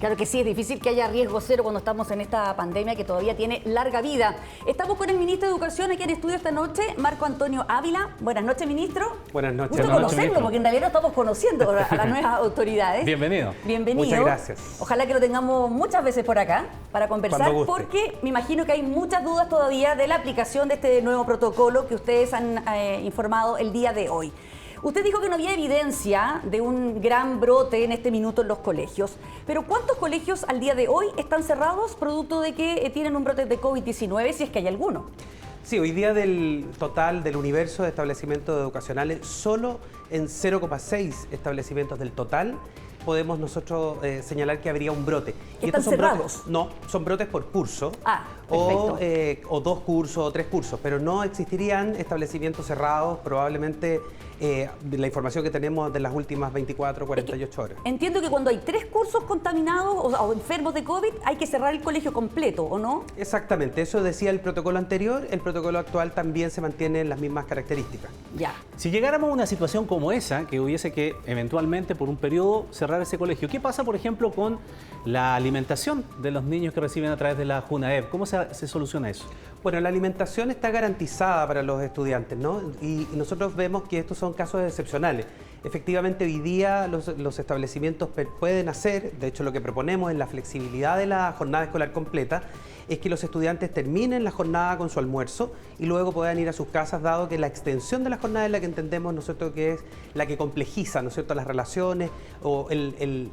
Claro que sí, es difícil que haya riesgo cero cuando estamos en esta pandemia que todavía tiene larga vida. Estamos con el ministro de Educación aquí en estudio esta noche, Marco Antonio Ávila. Buenas noches, ministro. Buenas noches. Gusto conocerlo, porque en realidad no estamos conociendo a las nuevas autoridades. Bienvenido. Bienvenido. Muchas gracias. Ojalá que lo tengamos muchas veces por acá para conversar, porque me imagino que hay muchas dudas todavía de la aplicación de este nuevo protocolo que ustedes han informado el día de hoy. Usted dijo que no había evidencia de un gran brote en este minuto en los colegios, pero ¿cuántos colegios al día de hoy están cerrados producto de que tienen un brote de COVID-19, si es que hay alguno? Sí, hoy día del total del universo de establecimientos educacionales, solo en 0,6 establecimientos del total podemos nosotros señalar que habría un brote. ¿Y ¿Están cerrados? No, son brotes por curso, perfecto. o 2 cursos o 3 cursos, pero no existirían establecimientos cerrados, probablemente la información que tenemos de las últimas 24 o 48 horas. Entiendo que cuando hay 3 cursos contaminados o enfermos de COVID hay que cerrar el colegio completo, ¿o no? Exactamente, eso decía el protocolo anterior, el protocolo actual también se mantiene en las mismas características. Ya. Si llegáramos a una situación como esa, que hubiese que eventualmente por un periodo cerrar ese colegio, ¿qué pasa, por ejemplo, con la alimentación de los niños que reciben a través de la Junaed? ¿Cómo se soluciona eso? Bueno, la alimentación está garantizada para los estudiantes, ¿no? Y nosotros vemos que estos son casos excepcionales. Efectivamente, hoy día los establecimientos pueden hacer, de hecho lo que proponemos en la flexibilidad de la jornada escolar completa, es que los estudiantes terminen la jornada con su almuerzo y luego puedan ir a sus casas, dado que la extensión de la jornada es la que entendemos nosotros que es la que complejiza, ¿no es cierto?, las relaciones, o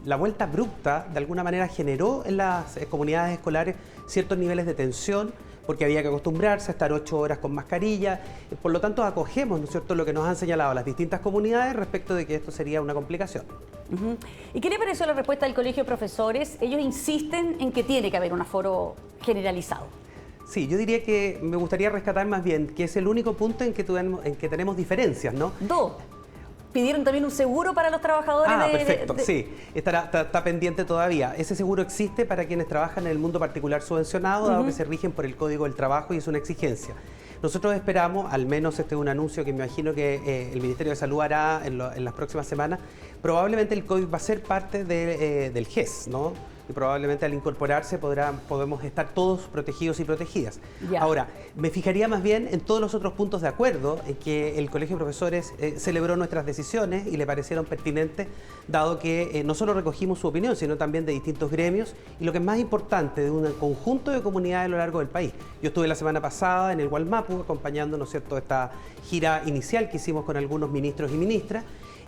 la vuelta abrupta de alguna manera generó en las comunidades escolares ciertos niveles de tensión, porque había que acostumbrarse a estar 8 horas con mascarilla. Por lo tanto, acogemos, ¿no es cierto?, lo que nos han señalado las distintas comunidades respecto de que esto sería una complicación. ¿Y qué le pareció la respuesta del Colegio de Profesores? Ellos insisten en que tiene que haber un aforo generalizado. Sí, yo diría que me gustaría rescatar más bien que es el único punto en que tenemos diferencias, ¿no? ¿Pidieron también un seguro para los trabajadores? Perfecto, sí. Está pendiente todavía. Ese seguro existe para quienes trabajan en el mundo particular subvencionado, dado que se rigen por el Código del Trabajo y es una exigencia. Nosotros esperamos, al menos este es un anuncio que me imagino que el Ministerio de Salud hará en las próximas semanas, probablemente el COVID va a ser parte del GES, ¿no? Y probablemente al incorporarse podemos estar todos protegidos y protegidas. Ya. Ahora, me fijaría más bien en todos los otros puntos de acuerdo en que el Colegio de Profesores celebró nuestras decisiones y le parecieron pertinentes, dado que no solo recogimos su opinión, sino también de distintos gremios y lo que es más importante, de un conjunto de comunidades a lo largo del país. Yo estuve la semana pasada en el Gualmapu acompañando, ¿no es cierto?, esta gira inicial que hicimos con algunos ministros y ministras,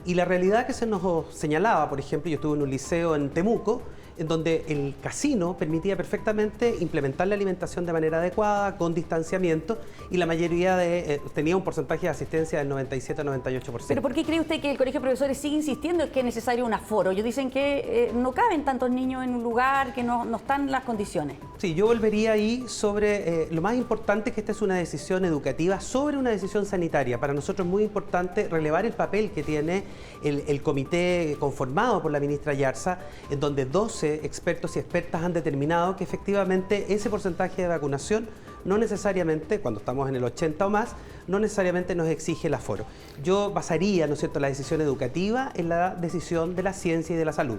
y la realidad que se nos señalaba, por ejemplo, yo estuve en un liceo en Temuco, en donde el casino permitía perfectamente implementar la alimentación de manera adecuada, con distanciamiento, y la mayoría tenía un porcentaje de asistencia del 97-98%. ¿Pero por qué cree usted que el Colegio de Profesores sigue insistiendo en que es necesario un aforo? Ellos dicen que no caben tantos niños en un lugar, que no están las condiciones. Sí, yo volvería ahí sobre lo más importante, es que esta es una decisión educativa sobre una decisión sanitaria. Para nosotros es muy importante relevar el papel que tiene el comité conformado por la ministra Yarza, en donde 12 expertos y expertas han determinado que efectivamente ese porcentaje de vacunación no necesariamente, cuando estamos en el 80 o más, no necesariamente nos exige el aforo. Yo basaría, ¿no es cierto?, la decisión educativa en la decisión de la ciencia y de la salud.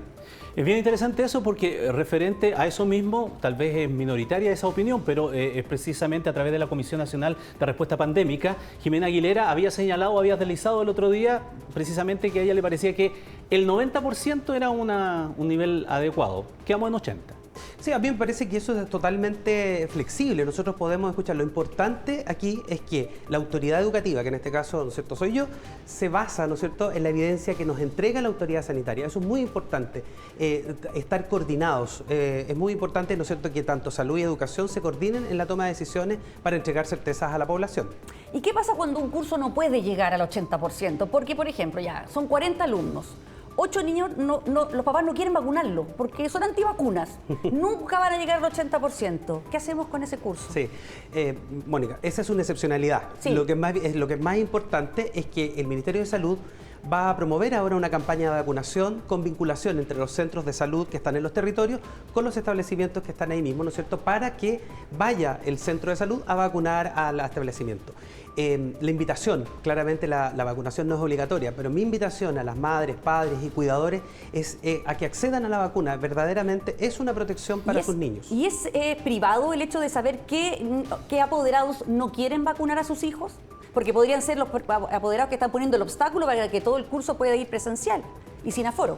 Es bien interesante eso porque referente a eso mismo, tal vez es minoritaria esa opinión, pero es precisamente a través de la Comisión Nacional de Respuesta Pandémica, Jimena Aguilera había señalado, había deslizado el otro día, precisamente que a ella le parecía que el 90% era un nivel adecuado. Quedamos en 80%. Sí, a mí me parece que eso es totalmente flexible. Nosotros podemos escuchar. Lo importante aquí es que la autoridad educativa, que en este caso, ¿no es cierto?, soy yo, se basa, ¿no es cierto?, en la evidencia que nos entrega la autoridad sanitaria. Eso es muy importante, estar coordinados. Es muy importante, ¿no es cierto?, que tanto salud y educación se coordinen en la toma de decisiones para entregar certezas a la población. ¿Y qué pasa cuando un curso no puede llegar al 80%? Porque, por ejemplo, ya son 40 alumnos. 8 niños, los papás no quieren vacunarlos porque son antivacunas. Nunca van a llegar al 80%. ¿Qué hacemos con ese curso? Sí, Mónica, esa es una excepcionalidad. Sí. Lo que es más importante es que el Ministerio de Salud va a promover ahora una campaña de vacunación con vinculación entre los centros de salud que están en los territorios con los establecimientos que están ahí mismo, ¿no es cierto?, para que vaya el centro de salud a vacunar al establecimiento. La invitación, claramente la vacunación no es obligatoria, pero mi invitación a las madres, padres y cuidadores es a que accedan a la vacuna. Verdaderamente es una protección para sus niños. ¿Y es privado el hecho de saber qué apoderados no quieren vacunar a sus hijos? Porque podrían ser los apoderados que están poniendo el obstáculo para que todo el curso pueda ir presencial y sin aforo.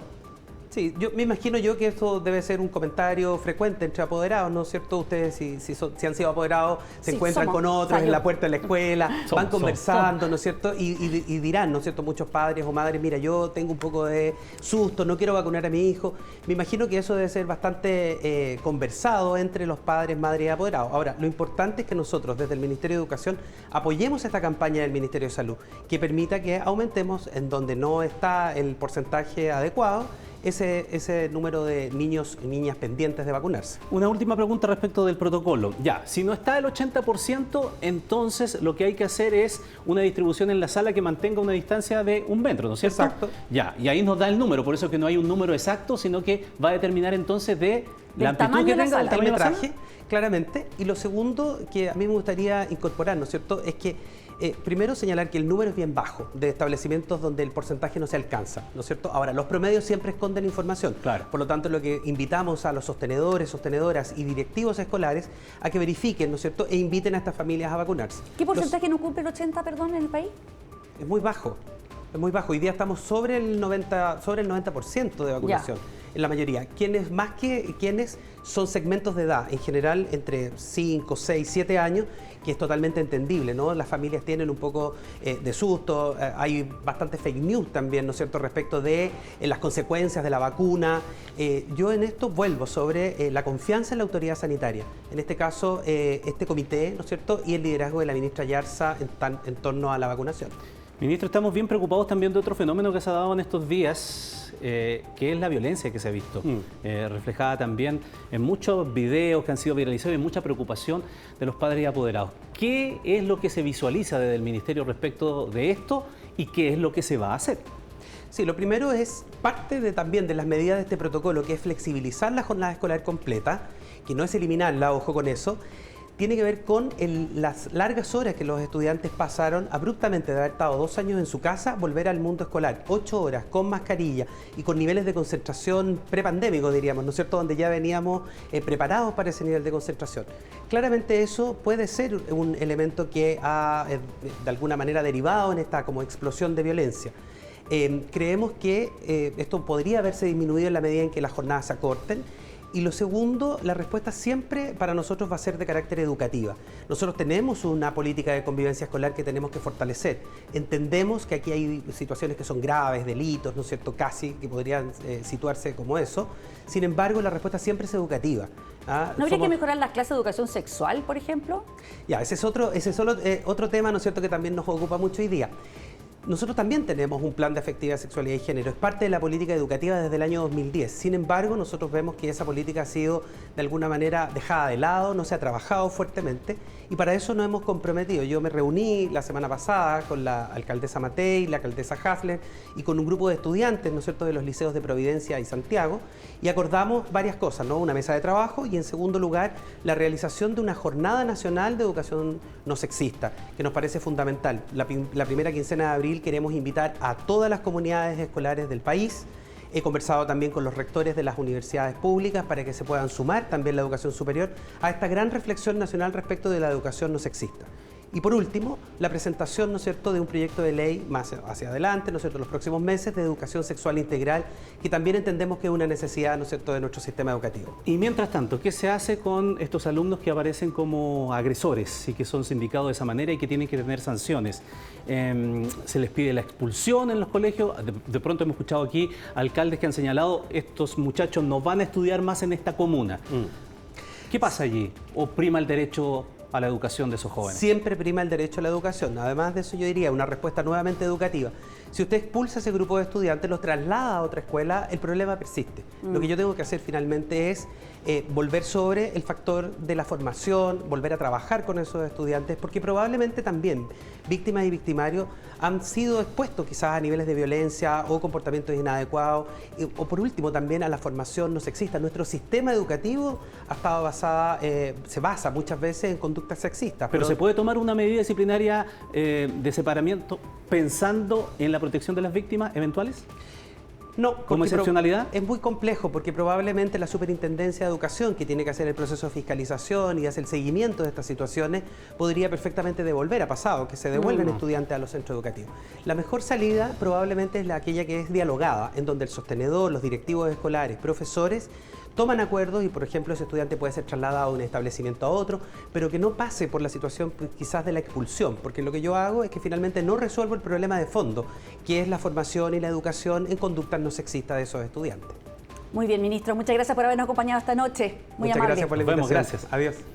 Sí, yo me imagino que esto debe ser un comentario frecuente entre apoderados, ¿no es cierto? Ustedes, si han sido apoderados, se encuentran con otros en la puerta de la escuela, van conversando, ¿no es cierto? Y dirán, ¿no es cierto?, muchos padres o madres, mira, yo tengo un poco de susto, no quiero vacunar a mi hijo. Me imagino que eso debe ser bastante conversado entre los padres, madres y apoderados. Ahora, lo importante es que nosotros, desde el Ministerio de Educación, apoyemos esta campaña del Ministerio de Salud, que permita que aumentemos en donde no está el porcentaje adecuado, ese número de niños y niñas pendientes de vacunarse. Una última pregunta respecto del protocolo. Ya, si no está el 80%, entonces lo que hay que hacer es una distribución en la sala que mantenga una distancia de 1 metro, ¿no es cierto? Exacto. Ya, y ahí nos da el número, por eso que no hay un número exacto, sino que va a determinar entonces de la amplitud que tenga, el tamaño de la sala. Claramente. Y lo segundo que a mí me gustaría incorporar, ¿no es cierto?, es que primero señalar que el número es bien bajo de establecimientos donde el porcentaje no se alcanza, ¿no es cierto? Ahora, los promedios siempre esconden información. Claro. Por lo tanto, lo que invitamos a los sostenedores, sostenedoras y directivos escolares a que verifiquen, ¿no es cierto?, e inviten a estas familias a vacunarse. ¿Qué porcentaje no cumple el 80, perdón, en el país? Es muy bajo. Es muy bajo. Hoy día estamos sobre el 90% de vacunación. En la mayoría. Quienes son segmentos de edad, en general entre 5, 6, 7 años, que es totalmente entendible, ¿no? Las familias tienen un poco de susto, hay bastante fake news también, ¿no es cierto?, respecto de las consecuencias de la vacuna. Yo en esto vuelvo sobre la confianza en la autoridad sanitaria. En este caso, este comité, ¿no es cierto?, y el liderazgo de la ministra Yarza en torno a la vacunación. Ministro, estamos bien preocupados también de otro fenómeno que se ha dado en estos días, que es la violencia que se ha visto, reflejada también en muchos videos que han sido viralizados y mucha preocupación de los padres y apoderados. ¿Qué es lo que se visualiza desde el Ministerio respecto de esto y qué es lo que se va a hacer? Sí, lo primero es parte también de las medidas de este protocolo, que es flexibilizar la jornada escolar completa, que no es eliminarla, ojo con eso. Tiene que ver con las largas horas que los estudiantes pasaron abruptamente de haber estado 2 años en su casa, volver al mundo escolar, 8 horas con mascarilla y con niveles de concentración prepandémicos, diríamos, ¿no es cierto?, donde ya veníamos preparados para ese nivel de concentración. Claramente eso puede ser un elemento que ha de alguna manera derivado en esta como explosión de violencia. Creemos que esto podría haberse disminuido en la medida en que las jornadas se acorten. Y lo segundo, la respuesta siempre para nosotros va a ser de carácter educativa. Nosotros tenemos una política de convivencia escolar que tenemos que fortalecer. Entendemos que aquí hay situaciones que son graves, delitos, ¿no es cierto?, casi que podrían situarse como eso. Sin embargo, la respuesta siempre es educativa. ¿No habría que mejorar las clases de educación sexual, por ejemplo? Ya, ese es otro tema, ¿no es cierto?, que también nos ocupa mucho hoy día. Nosotros también tenemos un plan de afectividad, sexualidad y género. Es parte de la política educativa desde el año 2010. Sin embargo, nosotros vemos que esa política ha sido de alguna manera dejada de lado, no se ha trabajado fuertemente y para eso nos hemos comprometido. Yo me reuní la semana pasada con la alcaldesa Matei, la alcaldesa Hasler y con un grupo de estudiantes, ¿no es cierto?, de los liceos de Providencia y Santiago y acordamos varias cosas, ¿no? Una mesa de trabajo y en segundo lugar la realización de una jornada nacional de educación no sexista, que nos parece fundamental. La primera quincena de abril queremos invitar a todas las comunidades escolares del país. He conversado también con los rectores de las universidades públicas para que se puedan sumar también la educación superior a esta gran reflexión nacional respecto de la educación no sexista. Y por último, la presentación, ¿no es cierto?, de un proyecto de ley más hacia adelante, ¿no es cierto?, en los próximos meses de educación sexual integral, que también entendemos que es una necesidad, ¿no es cierto?, de nuestro sistema educativo. Y mientras tanto, ¿qué se hace con estos alumnos que aparecen como agresores y que son sindicados de esa manera y que tienen que tener sanciones? ¿Se les pide la expulsión en los colegios? De pronto hemos escuchado aquí alcaldes que han señalado estos muchachos no van a estudiar más en esta comuna. ¿Qué pasa allí? ¿O prima el derecho a la educación de esos jóvenes? Siempre prima el derecho a la educación. Además de eso, yo diría una respuesta nuevamente educativa. Si usted expulsa a ese grupo de estudiantes, los traslada a otra escuela, el problema persiste. Lo que yo tengo que hacer finalmente es volver sobre el factor de la formación, volver a trabajar con esos estudiantes, porque probablemente también víctimas y victimarios han sido expuestos quizás a niveles de violencia o comportamientos inadecuados, o por último también a la formación no sexista. Nuestro sistema educativo ha estado se basa muchas veces en conductas sexistas. Pero ¿se puede tomar una medida disciplinaria de separamiento pensando en la protección de las víctimas eventuales? No, ¿como excepcionalidad? Es muy complejo porque probablemente la Superintendencia de Educación, que tiene que hacer el proceso de fiscalización y hacer el seguimiento de estas situaciones, podría perfectamente devolver, ha pasado, que se devuelven estudiantes a los centros educativos. La mejor salida probablemente es aquella que es dialogada, en donde el sostenedor, los directivos escolares, profesores, toman acuerdos y, por ejemplo, ese estudiante puede ser trasladado de un establecimiento a otro, pero que no pase por la situación quizás de la expulsión, porque lo que yo hago es que finalmente no resuelvo el problema de fondo, que es la formación y la educación en conductas no sexistas de esos estudiantes. Muy bien, ministro. Muchas gracias por habernos acompañado esta noche. Muy amable. Muchas gracias por la invitación. Nos vemos, gracias. Adiós.